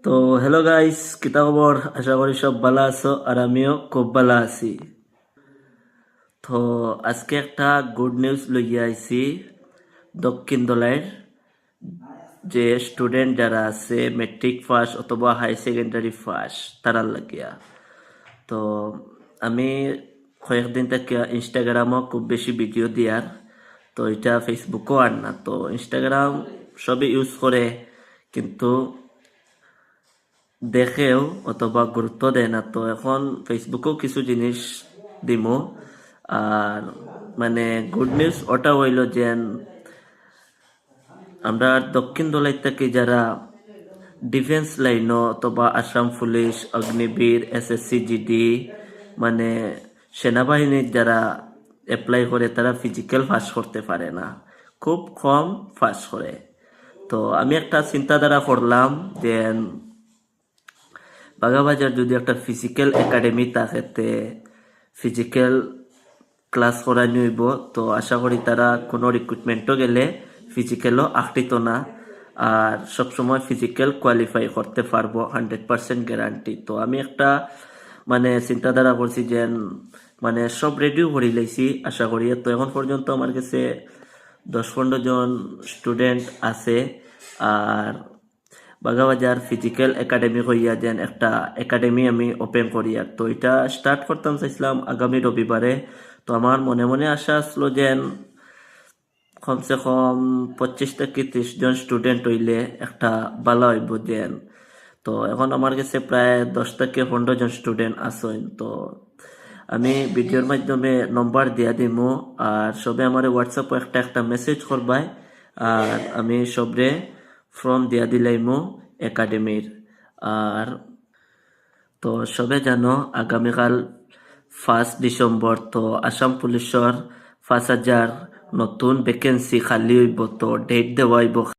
তো hello guys, কিতা খবর? আশা করি সব ভালো আছো আর আমিও খুব ভালো আছি। তো আজকে একটা গুড নিউজ লইয়া আইছি দক্ষিণ দলের যে স্টুডেন্ট যারা আছে মেট্রিক ফার্স্ট অথবা হাই সেকেন্ডারি ফার্স্ট তারার লাগিয়া। তো আমি কয়েকদিন থেকে ইনস্টাগ্রামও খুব বেশি ভিডিও দিয়ার, তো এটা ফেসবুকও আর না। তো ইনস্টাগ্রাম সবই ইউজ করে কিন্তু দেখেও অথবা গুরুত্ব দেয় না। তো এখন ফেসবুকেও কিছু জিনিস দিমো। আর মানে গুড নিউজ ওটা হইল যে আমরা দক্ষিণ দলাই থেকে যারা ডিফেন্স লাইন অথবা Assam police, Agniveer, SSC GD মানে সেনাবাহিনীর যারা অ্যাপ্লাই করে তারা ফিজিক্যাল পাস করতে পারে না, খুব কম পাস করে। তো আমি একটা চিন্তাধারা করলাম যে বাগাবাজার যদি একটা ফিজিক্যাল একাডেমি থাকে, ফিজিক্যাল ক্লাস করা নিব, তো আশা করি তারা কোনো রিক্রুটমেন্টও গেলে ফিজিক্যালও আঁকটিত না, আর সবসময় ফিজিক্যাল কোয়ালিফাই করতে পারবো 100% গ্যারান্টি। তো আমি একটা মানে চিন্তাধারা করছি যে মানে সব রেডিও করে লাইছি আশা করি। তো এখন পর্যন্ত আমার কাছে 10-15 জন স্টুডেন্ট আছে। আর বাগাবাজার ফিজিক্যাল একাডেমি হইয়া যেন একটা একাডেমি আমি ওপেন করি, আর তো এটা স্টার্ট করতাম চাইছিলাম আগামী রবিবারে। তো আমার মনে মনে আশা আসলো যে কমসে কম 25 থেকে 30 জন স্টুডেন্ট হইলে একটা ভালো হইব যেন। তো এখন আমার কাছে প্রায় 10 থেকে 15 জন স্টুডেন্ট আছেন। তো আমি ভিডিওর মাধ্যমে নম্বর দিয়া দিমু, আর সবে আমার হোয়াটসঅ্যাপে একটা একটা মেসেজ করবাই, আর আমি সবরে ফর্ম দিয়া দিলাইমু একাডেমির। আর তো সবে জানো আগামীকাল 1 ডিসেম্বর তো আসাম পুলিশের 5,000 নতুন ভ্যাকেন্সি খালি হইব, তো ডেট দেওয়া হইব।